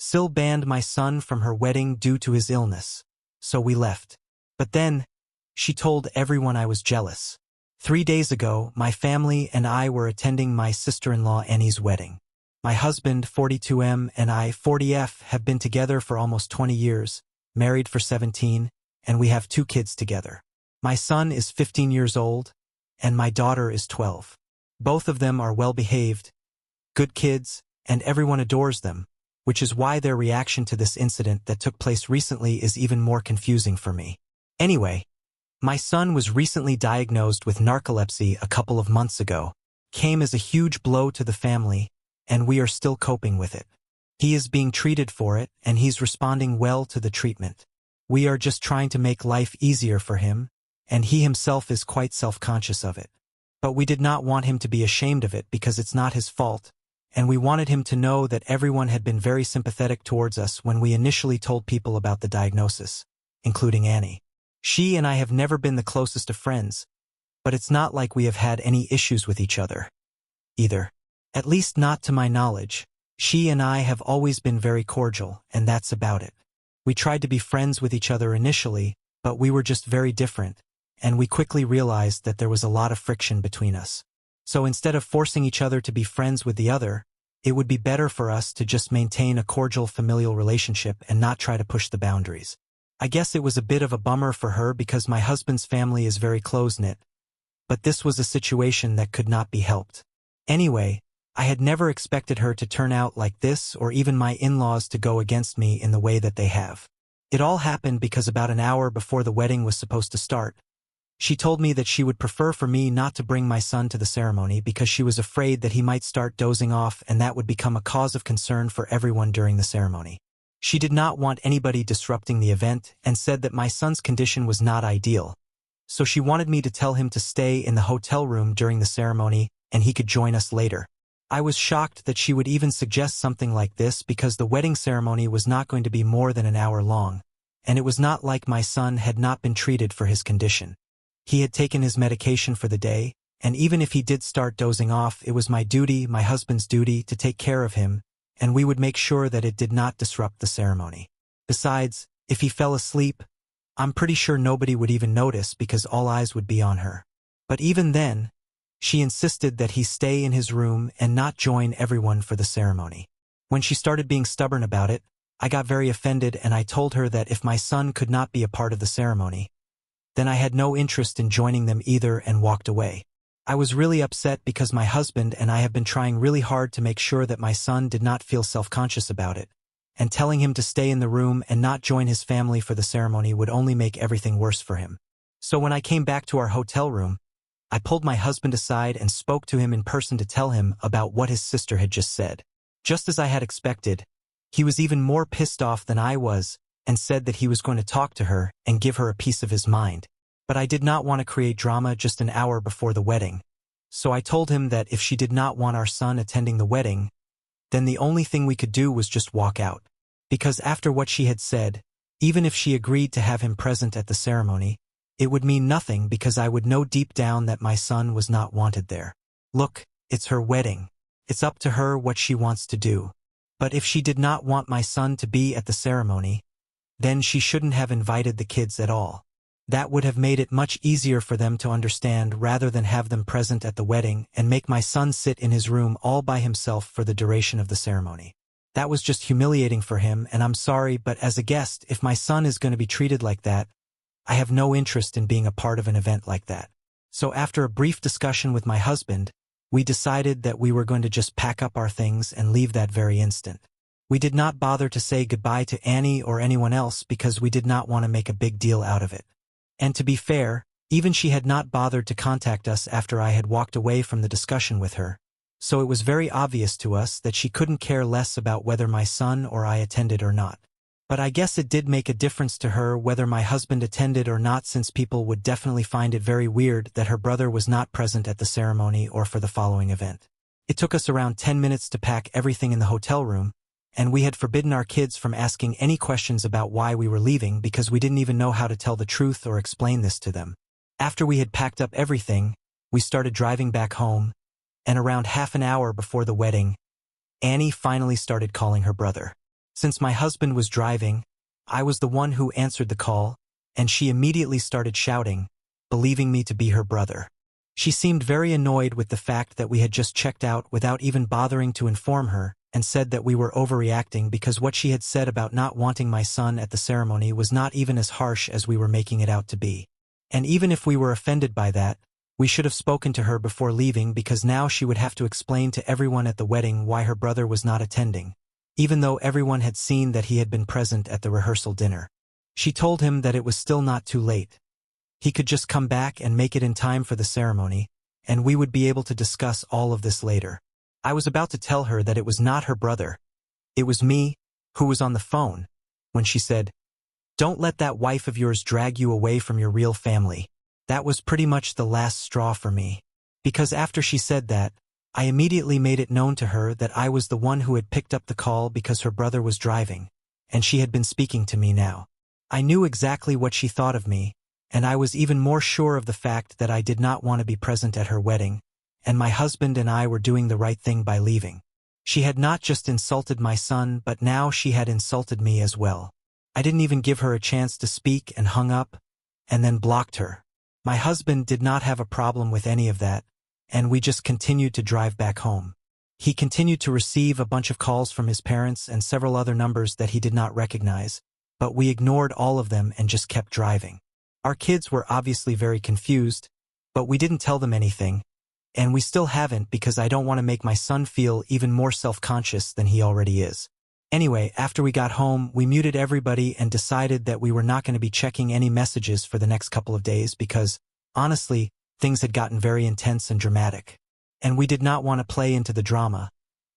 SIL banned my son from her wedding due to his illness. So we left. But then, she told everyone I was jealous. 3 days ago, my family and I were attending my sister-in-law Annie's wedding. My husband, 42M, and I, 40F, have been together for almost 20 years, married for 17, and we have 2 kids together. My son is 15 years old, and my daughter is 12. Both of them are well-behaved, good kids, and everyone adores them, which is why their reaction to this incident that took place recently is even more confusing for me. Anyway, my son was recently diagnosed with narcolepsy a couple of months ago, came as a huge blow to the family, and we are still coping with it. He is being treated for it, and he's responding well to the treatment. We are just trying to make life easier for him, and he himself is quite self-conscious of it. But we did not want him to be ashamed of it because it's not his fault, and we wanted him to know that everyone had been very sympathetic towards us when we initially told people about the diagnosis, including Annie. She and I have never been the closest of friends, but it's not like we have had any issues with each other, either. At least not to my knowledge. She and I have always been very cordial, and that's about it. We tried to be friends with each other initially, but we were just very different, and we quickly realized that there was a lot of friction between us. So instead of forcing each other to be friends with the other, it would be better for us to just maintain a cordial familial relationship and not try to push the boundaries. I guess it was a bit of a bummer for her because my husband's family is very close-knit, but this was a situation that could not be helped. Anyway, I had never expected her to turn out like this or even my in-laws to go against me in the way that they have. It all happened because about an hour before the wedding was supposed to start, she told me that she would prefer for me not to bring my son to the ceremony because she was afraid that he might start dozing off and that would become a cause of concern for everyone during the ceremony. She did not want anybody disrupting the event and said that my son's condition was not ideal, so she wanted me to tell him to stay in the hotel room during the ceremony and he could join us later. I was shocked that she would even suggest something like this because the wedding ceremony was not going to be more than an hour long, and it was not like my son had not been treated for his condition. He had taken his medication for the day, and even if he did start dozing off, it was my duty, my husband's duty, to take care of him, and we would make sure that it did not disrupt the ceremony. Besides, if he fell asleep, I'm pretty sure nobody would even notice because all eyes would be on her. But even then, she insisted that he stay in his room and not join everyone for the ceremony. When she started being stubborn about it, I got very offended and I told her that if my son could not be a part of the ceremony, then I had no interest in joining them either and walked away. I was really upset because my husband and I have been trying really hard to make sure that my son did not feel self-conscious about it, and telling him to stay in the room and not join his family for the ceremony would only make everything worse for him. So when I came back to our hotel room, I pulled my husband aside and spoke to him in person to tell him about what his sister had just said. Just as I had expected, he was even more pissed off than I was and said that he was going to talk to her and give her a piece of his mind. But I did not want to create drama just an hour before the wedding, so I told him that if she did not want our son attending the wedding, then the only thing we could do was just walk out. Because after what she had said, even if she agreed to have him present at the ceremony, it would mean nothing because I would know deep down that my son was not wanted there. Look, it's her wedding. It's up to her what she wants to do. But if she did not want my son to be at the ceremony, then she shouldn't have invited the kids at all. That would have made it much easier for them to understand rather than have them present at the wedding and make my son sit in his room all by himself for the duration of the ceremony. That was just humiliating for him, and I'm sorry, but as a guest, if my son is going to be treated like that, I have no interest in being a part of an event like that. So after a brief discussion with my husband, we decided that we were going to just pack up our things and leave that very instant. We did not bother to say goodbye to Annie or anyone else because we did not want to make a big deal out of it. And to be fair, even she had not bothered to contact us after I had walked away from the discussion with her, so it was very obvious to us that she couldn't care less about whether my son or I attended or not. But I guess it did make a difference to her whether my husband attended or not, since people would definitely find it very weird that her brother was not present at the ceremony or for the following event. It took us around 10 minutes to pack everything in the hotel room, and we had forbidden our kids from asking any questions about why we were leaving because we didn't even know how to tell the truth or explain this to them. After we had packed up everything, we started driving back home, and around half an hour before the wedding, Annie finally started calling her brother. Since my husband was driving, I was the one who answered the call, and she immediately started shouting, believing me to be her brother. She seemed very annoyed with the fact that we had just checked out without even bothering to inform her, and said that we were overreacting because what she had said about not wanting my son at the ceremony was not even as harsh as we were making it out to be. And even if we were offended by that, we should have spoken to her before leaving because now she would have to explain to everyone at the wedding why her brother was not attending, even though everyone had seen that he had been present at the rehearsal dinner. She told him that it was still not too late. He could just come back and make it in time for the ceremony, and we would be able to discuss all of this later. I was about to tell her that it was not her brother. It was me, who was on the phone, when she said, "Don't let that wife of yours drag you away from your real family." That was pretty much the last straw for me. Because after she said that, I immediately made it known to her that I was the one who had picked up the call because her brother was driving, and she had been speaking to me now. I knew exactly what she thought of me, and I was even more sure of the fact that I did not want to be present at her wedding, and my husband and I were doing the right thing by leaving. She had not just insulted my son, but now she had insulted me as well. I didn't even give her a chance to speak and hung up, and then blocked her. My husband did not have a problem with any of that, and we just continued to drive back home. He continued to receive a bunch of calls from his parents and several other numbers that he did not recognize, but we ignored all of them and just kept driving. Our kids were obviously very confused, but we didn't tell them anything, and we still haven't because I don't want to make my son feel even more self-conscious than he already is. Anyway, after we got home, we muted everybody and decided that we were not going to be checking any messages for the next couple of days because, honestly, things had gotten very intense and dramatic. And we did not want to play into the drama.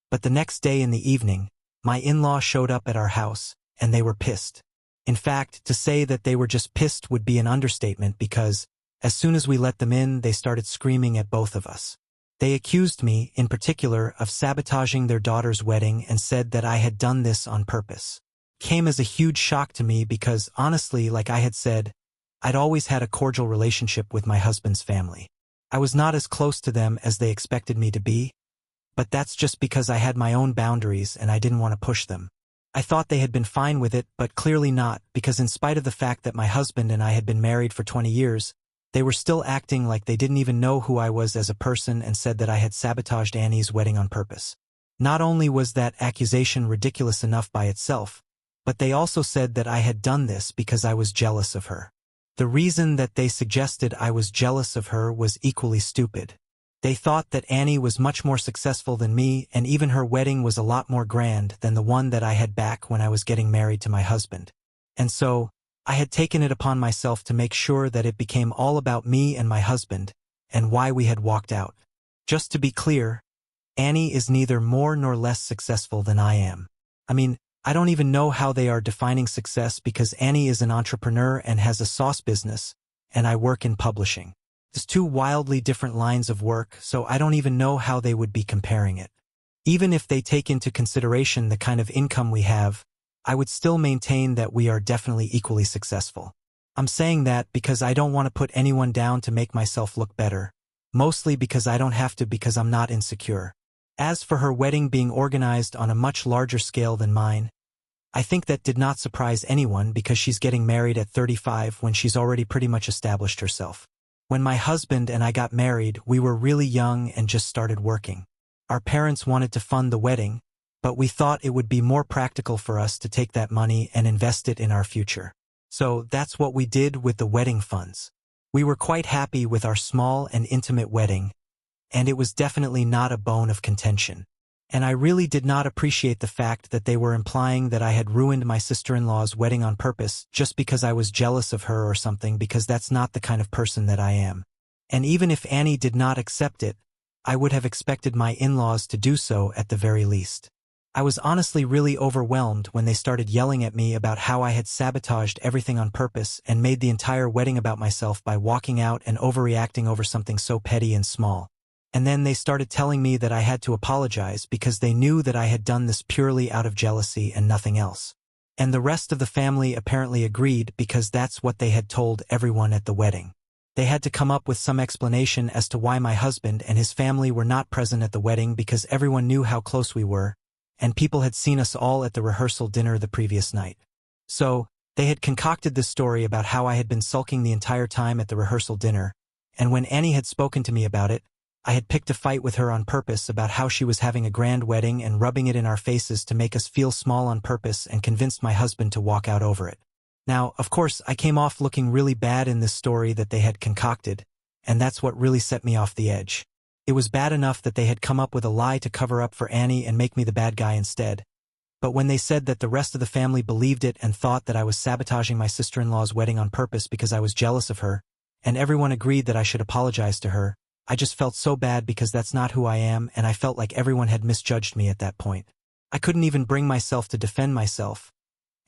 But the next day in the evening, my in-law showed up at our house, and they were pissed. In fact, to say that they were just pissed would be an understatement because, as soon as we let them in, they started screaming at both of us. They accused me, in particular, of sabotaging their daughter's wedding and said that I had done this on purpose. Came as a huge shock to me because, honestly, like I had said, I'd always had a cordial relationship with my husband's family. I was not as close to them as they expected me to be, but that's just because I had my own boundaries and I didn't want to push them. I thought they had been fine with it, but clearly not, because in spite of the fact that my husband and I had been married for 20 years, they were still acting like they didn't even know who I was as a person and said that I had sabotaged Annie's wedding on purpose. Not only was that accusation ridiculous enough by itself, but they also said that I had done this because I was jealous of her. The reason that they suggested I was jealous of her was equally stupid. They thought that Annie was much more successful than me, and even her wedding was a lot more grand than the one that I had back when I was getting married to my husband. And so, I had taken it upon myself to make sure that it became all about me and my husband, and why we had walked out. Just to be clear, Annie is neither more nor less successful than I am. I mean, I don't even know how they are defining success because Annie is an entrepreneur and has a sauce business, and I work in publishing. It's two wildly different lines of work, so I don't even know how they would be comparing it. Even if they take into consideration the kind of income we have, I would still maintain that we are definitely equally successful. I'm saying that because I don't want to put anyone down to make myself look better, mostly because I don't have to because I'm not insecure. As for her wedding being organized on a much larger scale than mine, I think that did not surprise anyone because she's getting married at 35 when she's already pretty much established herself. When my husband and I got married, we were really young and just started working. Our parents wanted to fund the wedding, but we thought it would be more practical for us to take that money and invest it in our future. So that's what we did with the wedding funds. We were quite happy with our small and intimate wedding, and it was definitely not a bone of contention. And I really did not appreciate the fact that they were implying that I had ruined my sister-in-law's wedding on purpose just because I was jealous of her or something, because that's not the kind of person that I am. And even if Annie did not accept it, I would have expected my in-laws to do so at the very least. I was honestly really overwhelmed when they started yelling at me about how I had sabotaged everything on purpose and made the entire wedding about myself by walking out and overreacting over something so petty and small. And then they started telling me that I had to apologize because they knew that I had done this purely out of jealousy and nothing else. And the rest of the family apparently agreed because that's what they had told everyone at the wedding. They had to come up with some explanation as to why my husband and his family were not present at the wedding because everyone knew how close we were, and people had seen us all at the rehearsal dinner the previous night. So, they had concocted this story about how I had been sulking the entire time at the rehearsal dinner, and when Annie had spoken to me about it, I had picked a fight with her on purpose about how she was having a grand wedding and rubbing it in our faces to make us feel small on purpose, and convinced my husband to walk out over it. Now, of course, I came off looking really bad in this story that they had concocted, and that's what really set me off the edge. It was bad enough that they had come up with a lie to cover up for Annie and make me the bad guy instead. But when they said that the rest of the family believed it and thought that I was sabotaging my sister-in-law's wedding on purpose because I was jealous of her, and everyone agreed that I should apologize to her, I just felt so bad because that's not who I am, and I felt like everyone had misjudged me at that point. I couldn't even bring myself to defend myself.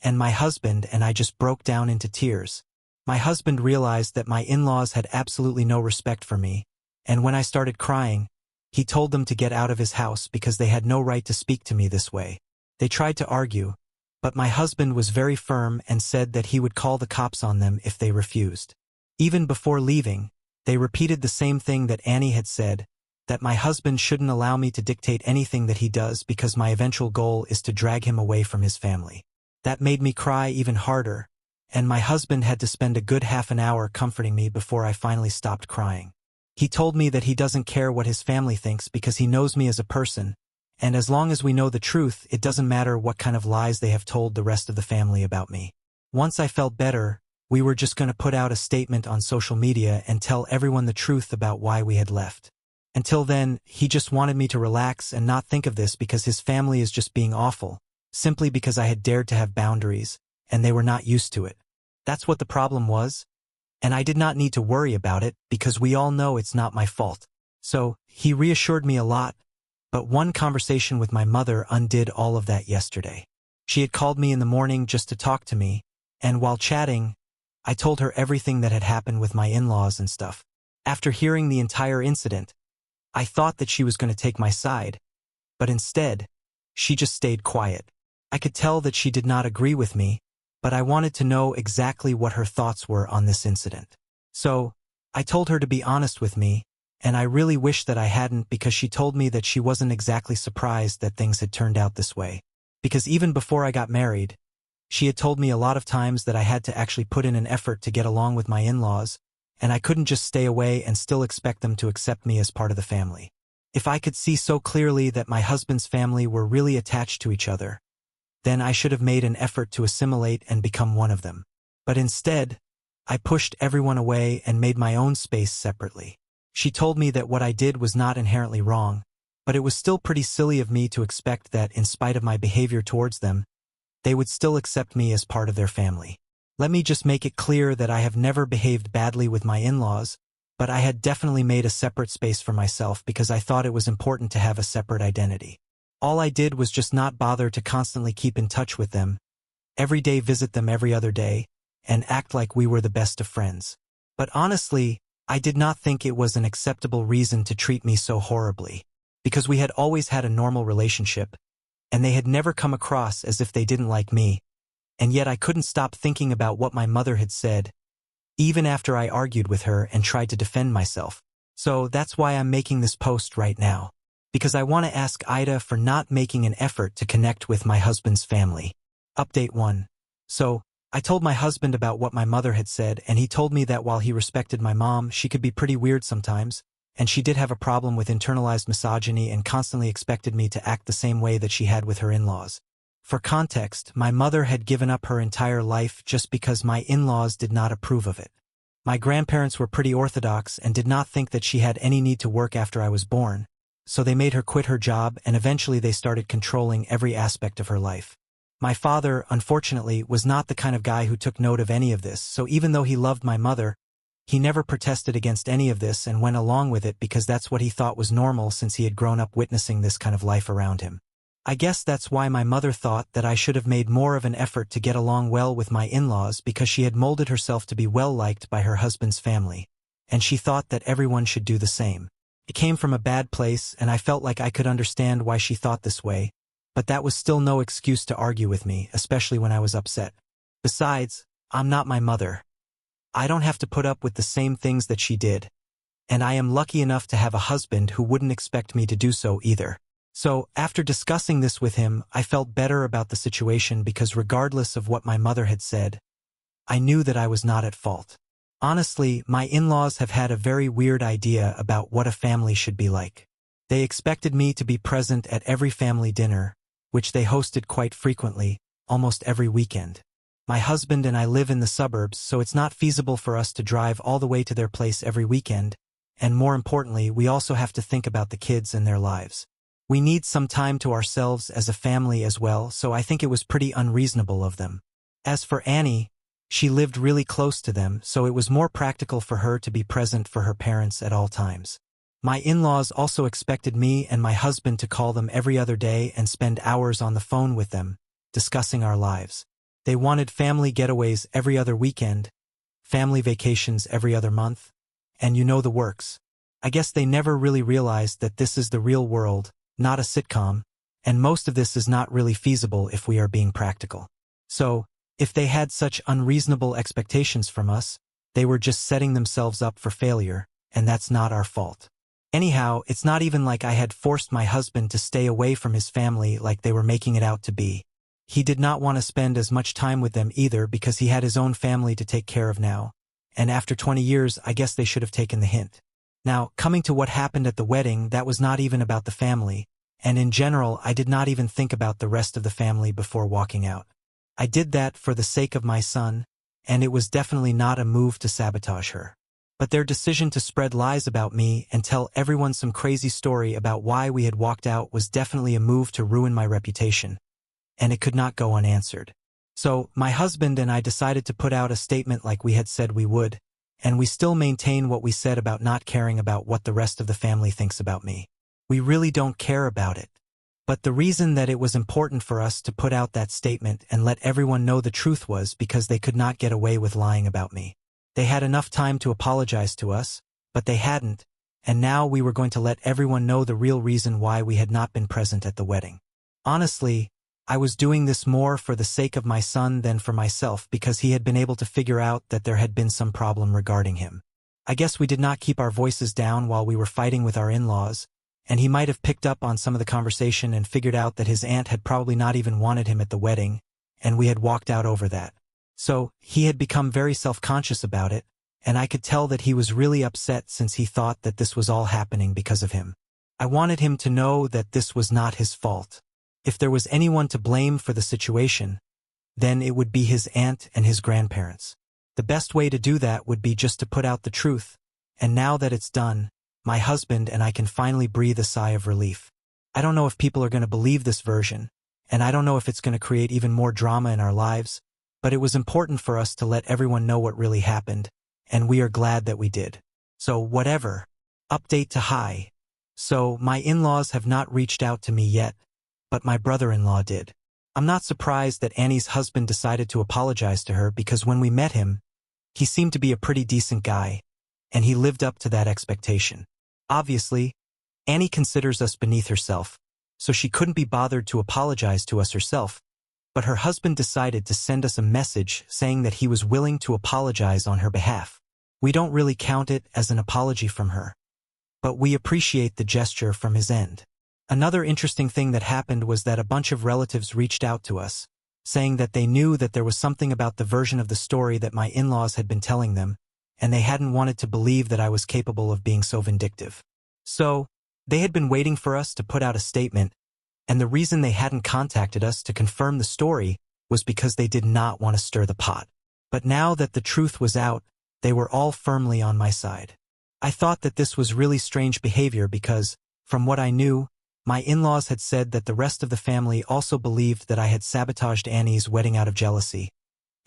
And my husband and I just broke down into tears. My husband realized that my in-laws had absolutely no respect for me, and when I started crying, he told them to get out of his house because they had no right to speak to me this way. They tried to argue, but my husband was very firm and said that he would call the cops on them if they refused. Even before leaving, they repeated the same thing that Annie had said, that my husband shouldn't allow me to dictate anything that he does because my eventual goal is to drag him away from his family. That made me cry even harder, and my husband had to spend a good half an hour comforting me before I finally stopped crying. He told me that he doesn't care what his family thinks because he knows me as a person, and as long as we know the truth, it doesn't matter what kind of lies they have told the rest of the family about me. Once I felt better, we were just going to put out a statement on social media and tell everyone the truth about why we had left. Until then, he just wanted me to relax and not think of this because his family is just being awful, simply because I had dared to have boundaries, and they were not used to it. That's what the problem was, and I did not need to worry about it because we all know it's not my fault. So, he reassured me a lot, but one conversation with my mother undid all of that yesterday. She had called me in the morning just to talk to me, and while chatting, I told her everything that had happened with my in-laws and stuff. After hearing the entire incident, I thought that she was going to take my side, but instead, she just stayed quiet. I could tell that she did not agree with me, but I wanted to know exactly what her thoughts were on this incident. So, I told her to be honest with me, and I really wish that I hadn't because she told me that she wasn't exactly surprised that things had turned out this way. Because even before I got married, she had told me a lot of times that I had to actually put in an effort to get along with my in-laws, and I couldn't just stay away and still expect them to accept me as part of the family. If I could see so clearly that my husband's family were really attached to each other, then I should have made an effort to assimilate and become one of them. But instead, I pushed everyone away and made my own space separately. She told me that what I did was not inherently wrong, but it was still pretty silly of me to expect that, in spite of my behavior towards them, they would still accept me as part of their family. Let me just make it clear that I have never behaved badly with my in-laws, but I had definitely made a separate space for myself because I thought it was important to have a separate identity. All I did was just not bother to constantly keep in touch with them, every day visit them every other day, and act like we were the best of friends. But honestly, I did not think it was an acceptable reason to treat me so horribly, because we had always had a normal relationship, and they had never come across as if they didn't like me, and yet I couldn't stop thinking about what my mother had said, even after I argued with her and tried to defend myself. So that's why I'm making this post right now, because I want to ask Ida for not making an effort to connect with my husband's family. Update 1. So, I told my husband about what my mother had said, and he told me that while he respected my mom, she could be pretty weird sometimes, and she did have a problem with internalized misogyny and constantly expected me to act the same way that she had with her in-laws. For context, my mother had given up her entire life just because my in-laws did not approve of it. My grandparents were pretty orthodox and did not think that she had any need to work after I was born, so they made her quit her job, and eventually they started controlling every aspect of her life. My father, unfortunately, was not the kind of guy who took note of any of this, so even though he loved my mother, he never protested against any of this and went along with it because that's what he thought was normal since he had grown up witnessing this kind of life around him. I guess that's why my mother thought that I should have made more of an effort to get along well with my in-laws, because she had molded herself to be well-liked by her husband's family, and she thought that everyone should do the same. It came from a bad place, and I felt like I could understand why she thought this way, but that was still no excuse to argue with me, especially when I was upset. Besides, I'm not my mother. I don't have to put up with the same things that she did, and I am lucky enough to have a husband who wouldn't expect me to do so either. So, after discussing this with him, I felt better about the situation because regardless of what my mother had said, I knew that I was not at fault. Honestly, my in-laws have had a very weird idea about what a family should be like. They expected me to be present at every family dinner, which they hosted quite frequently, almost every weekend. My husband and I live in the suburbs, so it's not feasible for us to drive all the way to their place every weekend, and more importantly, we also have to think about the kids and their lives. We need some time to ourselves as a family as well, so I think it was pretty unreasonable of them. As for Annie, she lived really close to them, so it was more practical for her to be present for her parents at all times. My in-laws also expected me and my husband to call them every other day and spend hours on the phone with them, discussing our lives. They wanted family getaways every other weekend, family vacations every other month, and you know the works. I guess they never really realized that this is the real world, not a sitcom, and most of this is not really feasible if we are being practical. So, if they had such unreasonable expectations from us, they were just setting themselves up for failure, and that's not our fault. Anyhow, it's not even like I had forced my husband to stay away from his family like they were making it out to be. He did not want to spend as much time with them either because he had his own family to take care of now, and after 20 years I guess they should have taken the hint. Now, coming to what happened at the wedding, that was not even about the family, and in general I did not even think about the rest of the family before walking out. I did that for the sake of my son, and it was definitely not a move to sabotage her. But their decision to spread lies about me and tell everyone some crazy story about why we had walked out was definitely a move to ruin my reputation, and it could not go unanswered. So, my husband and I decided to put out a statement like we had said we would, and we still maintain what we said about not caring about what the rest of the family thinks about me. We really don't care about it. But the reason that it was important for us to put out that statement and let everyone know the truth was because they could not get away with lying about me. They had enough time to apologize to us, but they hadn't, and now we were going to let everyone know the real reason why we had not been present at the wedding. Honestly, I was doing this more for the sake of my son than for myself because he had been able to figure out that there had been some problem regarding him. I guess we did not keep our voices down while we were fighting with our in-laws, and he might have picked up on some of the conversation and figured out that his aunt had probably not even wanted him at the wedding, and we had walked out over that. So, he had become very self-conscious about it, and I could tell that he was really upset since he thought that this was all happening because of him. I wanted him to know that this was not his fault. If there was anyone to blame for the situation, then it would be his aunt and his grandparents. The best way to do that would be just to put out the truth, and now that it's done, my husband and I can finally breathe a sigh of relief. I don't know if people are going to believe this version, and I don't know if it's going to create even more drama in our lives, but it was important for us to let everyone know what really happened, and we are glad that we did. So whatever. Update to hi. So my in-laws have not reached out to me yet, but my brother-in-law did. I'm not surprised that Annie's husband decided to apologize to her because when we met him, he seemed to be a pretty decent guy, and he lived up to that expectation. Obviously, Annie considers us beneath herself, so she couldn't be bothered to apologize to us herself, but her husband decided to send us a message saying that he was willing to apologize on her behalf. We don't really count it as an apology from her, but we appreciate the gesture from his end. Another interesting thing that happened was that a bunch of relatives reached out to us, saying that they knew that there was something about the version of the story that my in-laws had been telling them, and they hadn't wanted to believe that I was capable of being so vindictive. So, they had been waiting for us to put out a statement, and the reason they hadn't contacted us to confirm the story was because they did not want to stir the pot. But now that the truth was out, they were all firmly on my side. I thought that this was really strange behavior because, from what I knew, my in-laws had said that the rest of the family also believed that I had sabotaged Annie's wedding out of jealousy,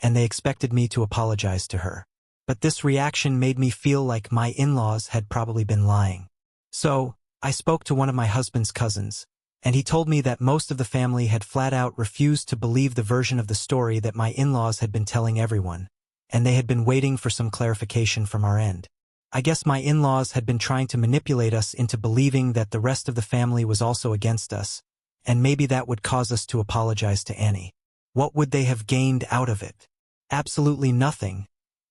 and they expected me to apologize to her. But this reaction made me feel like my in-laws had probably been lying. So, I spoke to one of my husband's cousins, and he told me that most of the family had flat out refused to believe the version of the story that my in-laws had been telling everyone, and they had been waiting for some clarification from our end. I guess my in-laws had been trying to manipulate us into believing that the rest of the family was also against us, and maybe that would cause us to apologize to Annie. What would they have gained out of it? Absolutely nothing,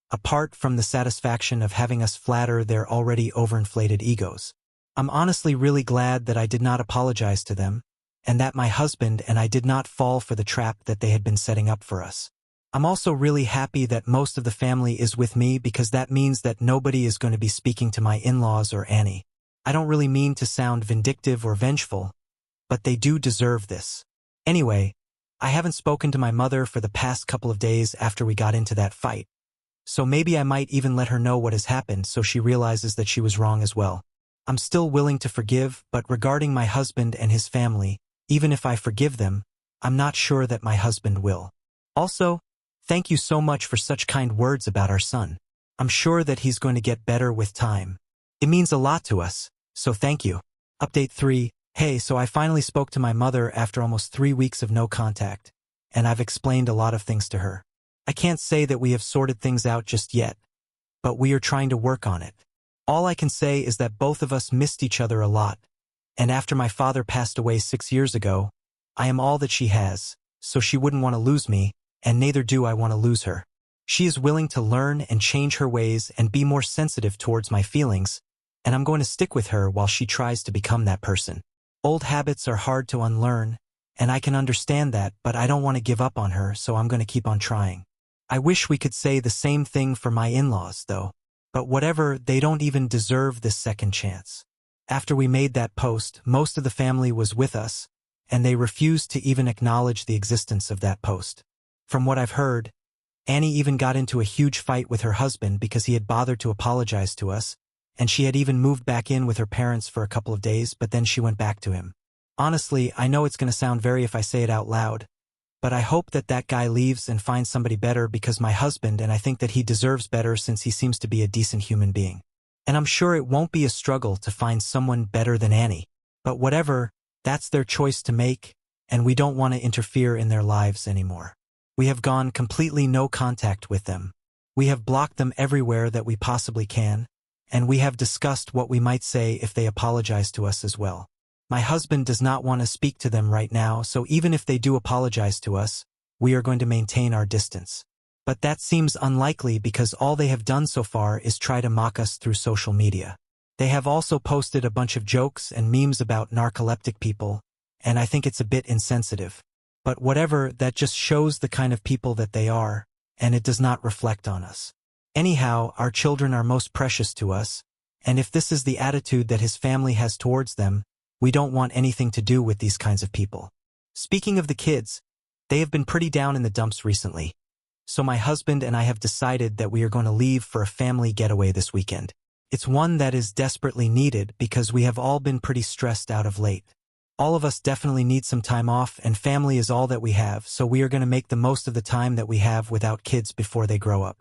apart from the satisfaction of having us flatter their already overinflated egos. I'm honestly really glad that I did not apologize to them, and that my husband and I did not fall for the trap that they had been setting up for us. I'm also really happy that most of the family is with me because that means that nobody is going to be speaking to my in-laws or Annie. I don't really mean to sound vindictive or vengeful, but they do deserve this. Anyway, I haven't spoken to my mother for the past couple of days after we got into that fight, so maybe I might even let her know what has happened so she realizes that she was wrong as well. I'm still willing to forgive, but regarding my husband and his family, even if I forgive them, I'm not sure that my husband will. Also, thank you so much for such kind words about our son. I'm sure that he's going to get better with time. It means a lot to us, so thank you. Update 3. Hey, so I finally spoke to my mother after almost 3 weeks of no contact, and I've explained a lot of things to her. I can't say that we have sorted things out just yet, but we are trying to work on it. All I can say is that both of us missed each other a lot, and after my father passed away 6 years ago, I am all that she has, so she wouldn't want to lose me, and neither do I want to lose her. She is willing to learn and change her ways and be more sensitive towards my feelings, and I'm going to stick with her while she tries to become that person. Old habits are hard to unlearn, and I can understand that, but I don't want to give up on her, so I'm going to keep on trying. I wish we could say the same thing for my in-laws, though. But whatever, they don't even deserve this second chance. After we made that post, most of the family was with us, and they refused to even acknowledge the existence of that post. From what I've heard, Annie even got into a huge fight with her husband because he had bothered to apologize to us, and she had even moved back in with her parents for a couple of days, but then she went back to him. Honestly, I know it's going to sound very if I say it out loud, but I hope that that guy leaves and finds somebody better because my husband and I think that he deserves better since he seems to be a decent human being. And I'm sure it won't be a struggle to find someone better than Annie. But whatever, that's their choice to make, and we don't want to interfere in their lives anymore. We have gone completely no contact with them. We have blocked them everywhere that we possibly can, and we have discussed what we might say if they apologize to us as well. My husband does not want to speak to them right now, so even if they do apologize to us, we are going to maintain our distance. But that seems unlikely because all they have done so far is try to mock us through social media. They have also posted a bunch of jokes and memes about narcoleptic people, and I think it's a bit insensitive. But whatever, that just shows the kind of people that they are, and it does not reflect on us. Anyhow, our children are most precious to us, and if this is the attitude that his family has towards them, we don't want anything to do with these kinds of people. Speaking of the kids, they have been pretty down in the dumps recently. So my husband and I have decided that we are going to leave for a family getaway this weekend. It's one that is desperately needed because we have all been pretty stressed out of late. All of us definitely need some time off, and family is all that we have, so we are going to make the most of the time that we have without kids before they grow up.